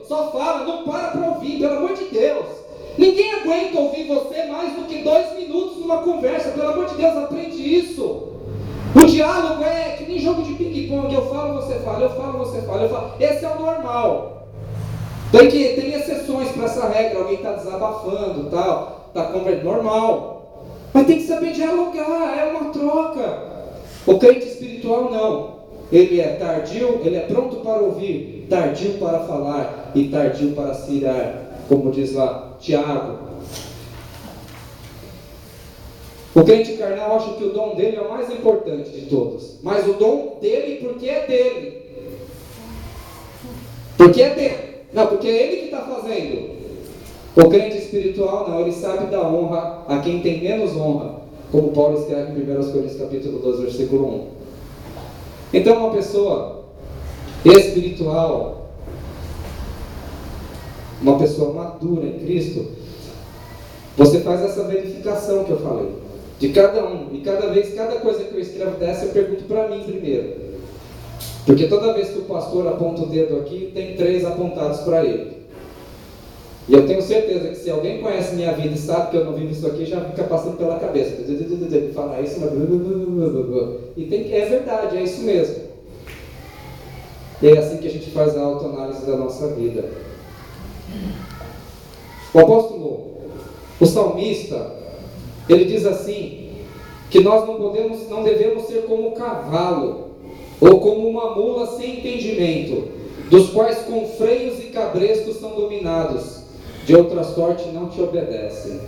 Só fala, não para ouvir, pelo amor de Deus. Ninguém aguenta ouvir você mais do que 2 minutos numa conversa, pelo amor de Deus, aprende isso. O diálogo é que nem jogo de ping-pong, eu falo, você fala, eu falo, você fala, eu falo. Esse é o normal. Tem exceções para essa regra, alguém está desabafando, tal, está conversando, normal. Mas tem que saber dialogar, é uma troca. O crente espiritual não. Ele é tardio, ele é pronto para ouvir, tardio para falar e tardio para se irar, como diz lá Tiago. O crente carnal acha que o dom dele é o mais importante de todos, mas o dom dele porque é dele. Porque é dele. Não, porque é ele que está fazendo. O crente espiritual não, ele sabe dar honra a quem tem menos honra, como Paulo escreve em 1 Coríntios capítulo 12, versículo 1. Então uma pessoa espiritual, uma pessoa madura em Cristo, você faz essa verificação que eu falei, de cada um, e cada vez, cada coisa que eu escrevo dessa, eu pergunto para mim primeiro. Porque toda vez que o pastor aponta o dedo aqui, tem 3 apontados para ele. E eu tenho certeza que se alguém conhece minha vida e sabe que eu não vivo isso aqui, já fica passando pela cabeça. Falar isso, e é verdade, é isso mesmo. E é assim que a gente faz a autoanálise da nossa vida. O apóstolo, o salmista, ele diz assim, que nós não devemos ser como um cavalo, ou como uma mula sem entendimento, dos quais com freios e cabrestos são dominados. De outra sorte não te obedecem.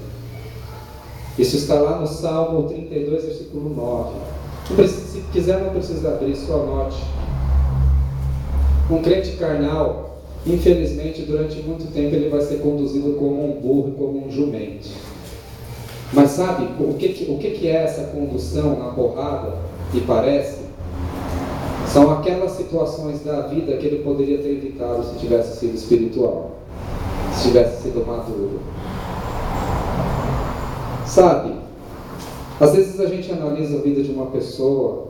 Isso está lá no Salmo 32, versículo 9. Se quiser, não precisa abrir, só anote. Um crente carnal, infelizmente, durante muito tempo ele vai ser conduzido como um burro, como um jumento. Mas sabe o que é essa condução na porrada? E parece? São aquelas situações da vida que ele poderia ter evitado se tivesse sido espiritual, se tivesse sido maduro. Sabe, às vezes a gente analisa a vida de uma pessoa,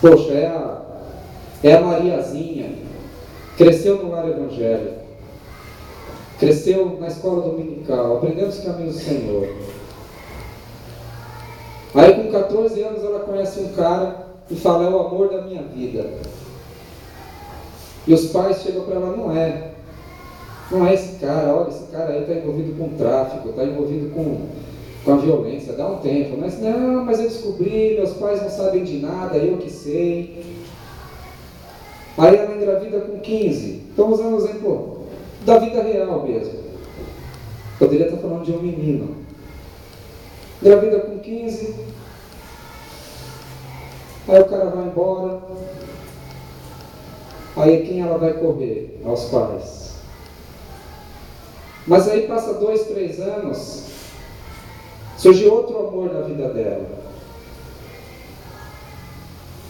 poxa, é a Mariazinha, cresceu no lar evangélico, cresceu na escola dominical, aprendeu os caminhos do Senhor. Aí com 14 anos ela conhece um cara e fala: é o amor da minha vida. E os pais chegam para ela: não é esse cara, olha, esse cara aí está envolvido com tráfico, está envolvido com a violência, dá um tempo. Mas não, mas eu descobri, meus pais não sabem de nada, eu que sei. Aí ela engravida com 15. Estamos usando o exemplo da vida real mesmo. Poderia estar falando de um menino. Engravida com 15. Aí o cara vai embora. Aí quem ela vai correr? Aos pais. Mas aí passa 2, 3 anos, surge outro amor na vida dela.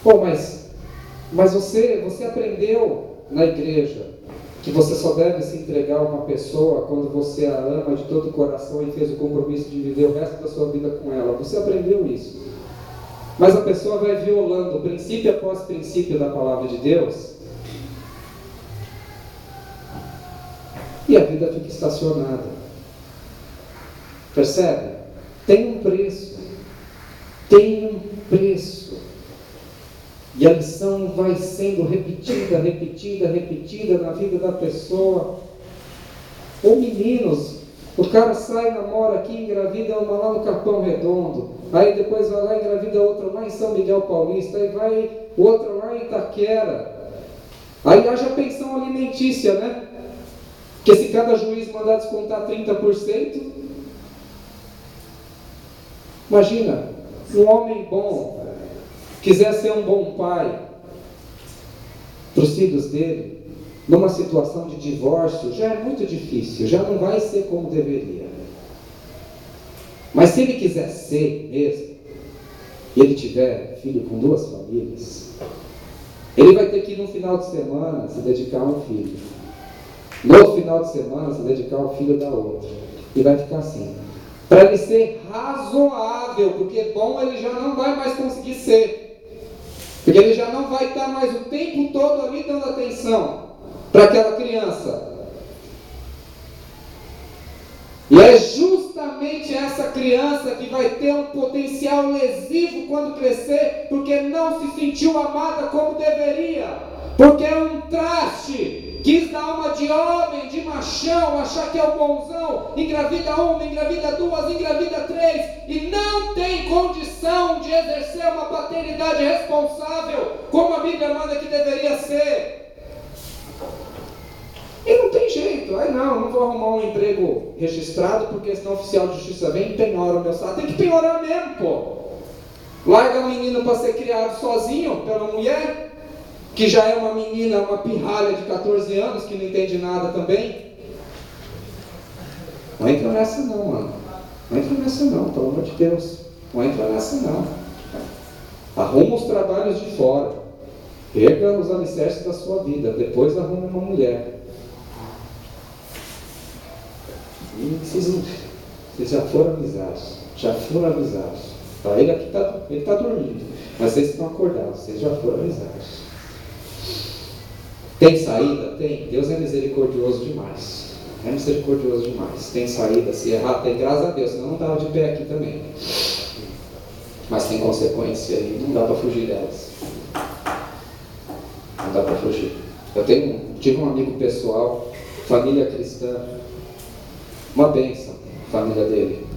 Pô, mas você aprendeu na igreja que você só deve se entregar a uma pessoa quando você a ama de todo o coração e fez o compromisso de viver o resto da sua vida com ela. Você aprendeu isso. Mas a pessoa vai violando princípio após princípio da palavra de Deus, e a vida fica estacionada. Percebe? Tem um preço. Tem um preço. E a lição vai sendo repetida na vida da pessoa. Ou meninos, o cara sai, namora aqui, engravida uma lá no Capão Redondo. Aí depois vai lá e engravida outra lá em São Miguel Paulista. Aí vai outra lá em Itaquera. Aí haja pensão alimentícia, né? Que se cada juiz mandar descontar 30%, imagina, um homem bom, quiser ser um bom pai para os filhos dele, numa situação de divórcio, já é muito difícil, já não vai ser como deveria. Mas se ele quiser ser mesmo, e ele tiver filho com 2 famílias, ele vai ter que ir no final de semana se dedicar a um filho. No final de semana, se dedicar ao filho da outra. E vai ficar assim. Para ele ser razoável, porque bom ele já não vai mais conseguir ser. Porque ele já não vai estar mais o tempo todo ali dando atenção para aquela criança. E é justamente essa criança que vai ter um potencial lesivo quando crescer, porque não se sentiu amada como deveria. Porque é um traste. Quis dar uma de homem, de machão, achar que é o bonzão, engravida 1, engravida 2, engravida 3, e não tem condição de exercer uma paternidade responsável, como a Bíblia manda que deveria ser. E não tem jeito, aí não vou arrumar um emprego registrado, porque senão o oficial de justiça vem e penhora o meu salário. Tem que penhorar mesmo, pô. Larga o menino para ser criado sozinho pela mulher, que já é uma menina, uma pirralha de 14 anos, que não entende nada também. Não entra nessa não, mano. Não entra nessa não, pelo amor de Deus. Não entra nessa não. Arruma os trabalhos de fora. Pega os alicerces da sua vida. Depois arruma uma mulher. E vocês já foram avisados. Já foram avisados. Tá? Ele aqui está dormindo. Mas vocês estão acordados. Vocês já foram avisados. Tem saída? Tem. Deus é misericordioso demais. É misericordioso demais. Tem saída. Se errar, tem, graças a Deus. Senão não dava de pé aqui também. Mas tem consequência e não dá para fugir delas. Não dá para fugir. Eu tive um amigo pessoal, família cristã, uma bênção, família dele.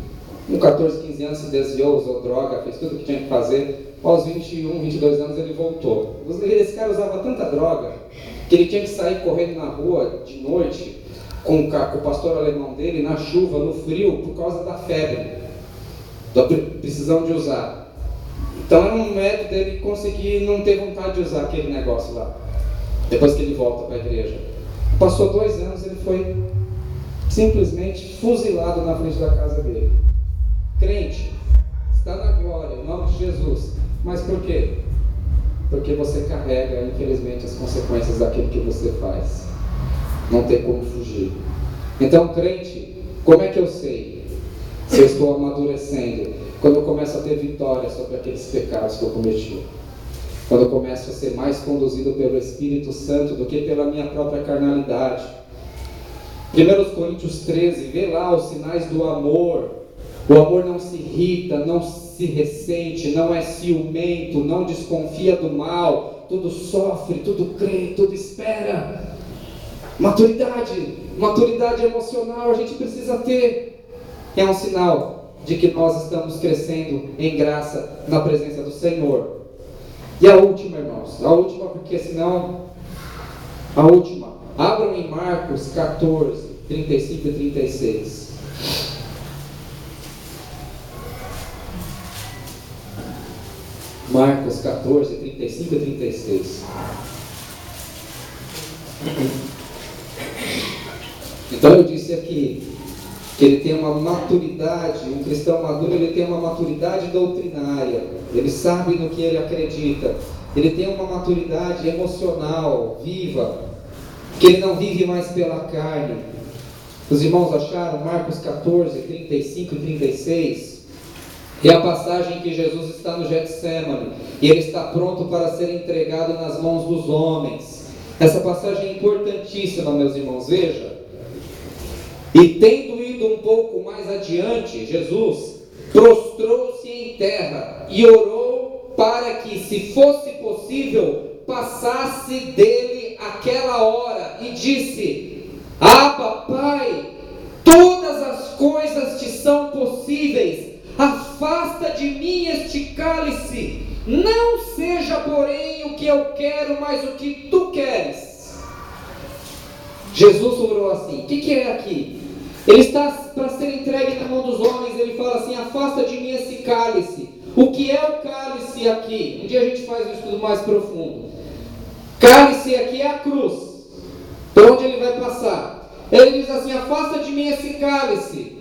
Com 14, 15 anos se desviou, usou droga, fez tudo o que tinha que fazer. Aos 21, 22 anos ele voltou. Esse cara usava tanta droga que ele tinha que sair correndo na rua de noite com o pastor alemão dele na chuva, no frio, por causa da febre, da precisão de usar. Então era um método dele conseguir não ter vontade de usar aquele negócio lá, depois que ele volta para a igreja. Passou 2 anos, ele foi simplesmente fuzilado na frente da casa dele. Crente, está na glória, em nome de Jesus. Mas por quê? Porque você carrega, infelizmente, as consequências daquilo que você faz. Não tem como fugir. Então, crente, como é que eu sei se eu estou amadurecendo? Quando eu começo a ter vitória sobre aqueles pecados que eu cometi. Quando eu começo a ser mais conduzido pelo Espírito Santo do que pela minha própria carnalidade. 1 Coríntios 13, vê lá os sinais do amor. O amor não se irrita, não se ressente, não é ciumento, não desconfia do mal, tudo sofre, tudo crê, tudo espera. Maturidade emocional a gente precisa ter. É um sinal de que nós estamos crescendo em graça na presença do Senhor. E a última, irmãos, porque senão, abram em Marcos 14, 35 e 36. Marcos 14, 35 e 36. Então eu disse aqui que ele tem uma maturidade, um cristão maduro, ele tem uma maturidade doutrinária, ele sabe no que ele acredita, ele tem uma maturidade emocional, viva, que ele não vive mais pela carne. Os irmãos acharam? Marcos 14, 35 e 36, é a passagem que Jesus está no Getsemane, e ele está pronto para ser entregado nas mãos dos homens. Essa passagem é importantíssima, meus irmãos, veja. E tendo ido um pouco mais adiante, Jesus prostrou-se em terra e orou para que, se fosse possível, passasse dele aquela hora, e disse: Abba, Pai, todas as coisas te são possíveis, afasta de mim este cálice, não seja porém o que eu quero, mas o que tu queres. Jesus orou assim. O que é aqui? Ele está para ser entregue na mão dos homens. Ele fala assim: afasta de mim esse cálice. O que é o cálice aqui? Um dia a gente faz um estudo mais profundo. Cálice aqui é a cruz, por onde ele vai passar. Ele diz assim: afasta de mim esse cálice.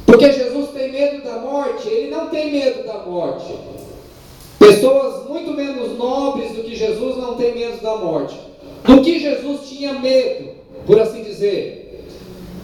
Porque Jesus tem medo da morte? Ele não tem medo da morte. Pessoas muito menos nobres do que Jesus não têm medo da morte. Do que Jesus tinha medo, por assim dizer?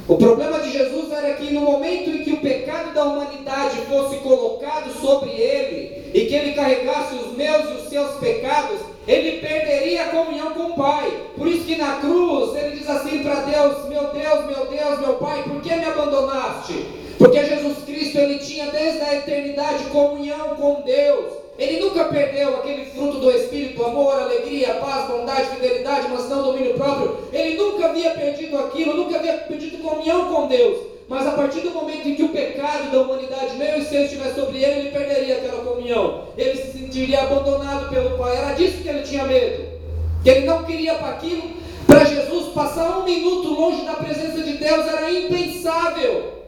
O problema de Jesus era que no momento em que o pecado da humanidade fosse colocado sobre ele, e que ele carregasse os meus e os seus pecados, ele perderia a comunhão com o Pai. Por isso que na cruz ele diz assim para Deus: meu Deus, meu Pai, por que me abandonaste? Porque Jesus Cristo, ele tinha desde a eternidade comunhão com Deus. Ele nunca perdeu aquele fruto do Espírito: amor, alegria, paz, bondade, fidelidade, mansidão, domínio próprio. Ele nunca havia perdido aquilo, nunca havia perdido comunhão com Deus. Mas a partir do momento em que o pecado da humanidade, meu e seu, estiver sobre ele, ele perderia aquela comunhão. Ele se sentiria abandonado pelo Pai. Era disso que ele tinha medo. Que ele não queria para aquilo. Para Jesus, passar um minuto longe da presença de Deus era impensável.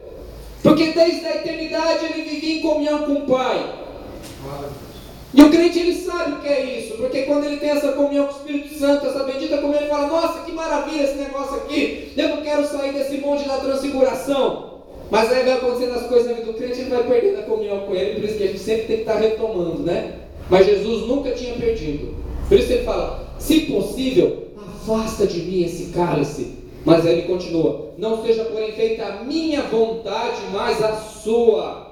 Porque desde a eternidade ele vivia em comunhão com o Pai. E o crente, ele sabe o que é isso, porque quando ele tem essa comunhão com o Espírito Santo, essa bendita comunhão, ele fala: nossa, que maravilha esse negócio aqui, eu não quero sair desse monte da transfiguração. Mas aí vai acontecendo as coisas na vida do crente, ele vai perdendo a comunhão com ele, por isso que a gente sempre tem que estar retomando, né? Mas Jesus nunca tinha perdido. Por isso ele fala: se possível, afasta de mim esse cálice. Mas aí ele continua: não seja porém feita a minha vontade, mas a sua.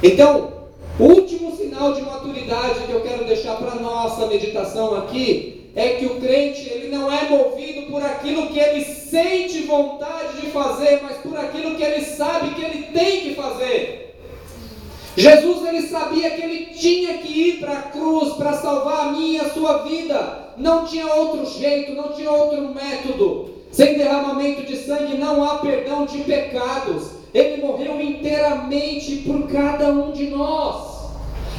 Então, o último sinal de maturidade que eu quero deixar para a nossa meditação aqui é que o crente, ele não é movido por aquilo que ele sente vontade de fazer, mas por aquilo que ele sabe que ele tem que fazer. Jesus, ele sabia que ele tinha que ir para a cruz para salvar a minha e a sua vida. Não tinha outro jeito, não tinha outro método. Sem derramamento de sangue não há perdão de pecados. Ele morreu inteiramente por cada um de nós.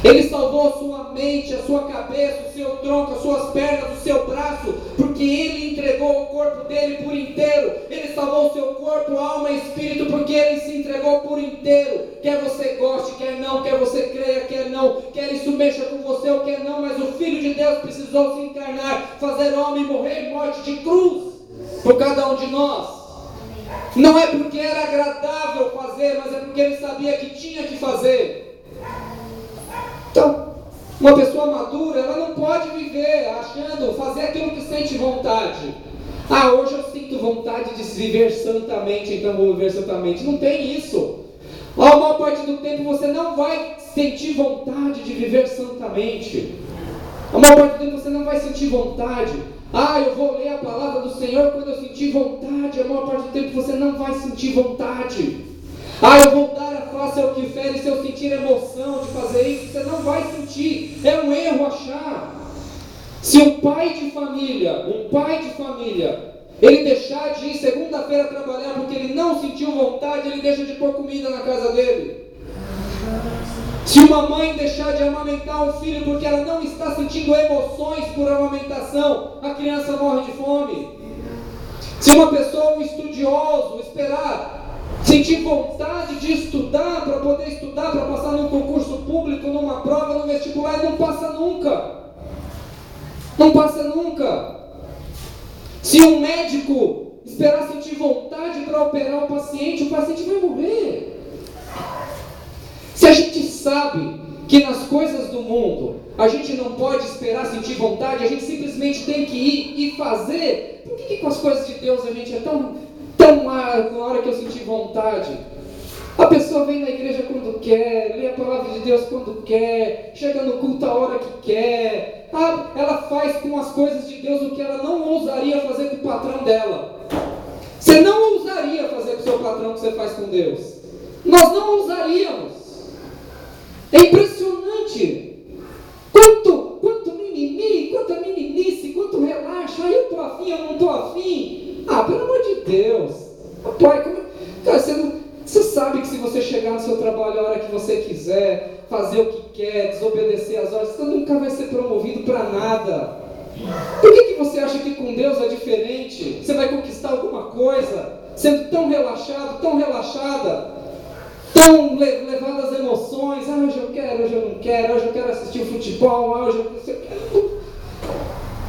Ele salvou a sua mente, a sua cabeça, o seu tronco, as suas pernas, o seu braço, porque Ele entregou o corpo dele por inteiro. Ele salvou o seu corpo, alma e espírito, porque Ele se entregou por inteiro. Quer você goste, quer não, quer você creia, quer não, quer isso mexa com você ou quer não, mas o Filho de Deus precisou se encarnar, fazer homem, morrer morte de cruz por cada um de nós. Não é porque era agradável fazer, mas é porque ele sabia que tinha que fazer. Então, uma pessoa madura, ela não pode viver achando, fazer aquilo que sente vontade. Ah, hoje eu sinto vontade de viver santamente, então vou viver santamente. Não tem isso. A maior parte do tempo você não vai sentir vontade de viver santamente. A maior parte do tempo você não vai sentir vontade. Ah, eu vou ler a palavra do Senhor quando eu sentir vontade. A maior parte do tempo você não vai sentir vontade. Ah, eu vou dar a face ao que fere, se eu sentir emoção de fazer isso, você não vai sentir. É um erro achar. Se um pai de família, ele deixar de ir segunda-feira trabalhar porque ele não sentiu vontade, ele deixa de pôr comida na casa dele. Se uma mãe deixar de amamentar um filho porque ela não está sentindo emoções por amamentação, a criança morre de fome. Se uma pessoa, um estudioso, sentir vontade de estudar, para poder estudar, para passar num concurso público, numa prova, num vestibular, não passa nunca. Não passa nunca. Se um médico esperar sentir vontade para operar o paciente vai morrer. Se a gente sabe que nas coisas do mundo a gente não pode esperar sentir vontade, a gente simplesmente tem que ir e fazer, por que com as coisas de Deus a gente é tão na hora que eu sentir vontade? A pessoa vem na igreja quando quer, lê a palavra de Deus quando quer, chega no culto a hora que quer. Ela faz com as coisas de Deus o que ela não ousaria fazer com o patrão dela. Você não ousaria fazer com o seu patrão o que você faz com Deus. Nós não ousaríamos. É impressionante. Quanto mimimi, quanta meninice, quanto relaxa. Eu estou afim, eu não estou afim. Pelo amor de Deus. Pai, cara, você sabe que se você chegar no seu trabalho a hora que você quiser, fazer o que quer, desobedecer às ordens, você nunca vai ser promovido para nada. Por que você acha que com Deus é diferente? Você vai conquistar alguma coisa sendo tão relaxado, tão relaxada, tão levado às emoções? Hoje eu quero, hoje eu não quero, hoje eu quero assistir o futebol, hoje eu quero.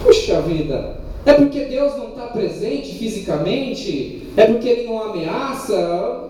Puxa vida! É porque Deus não está presente fisicamente? É porque Ele não ameaça?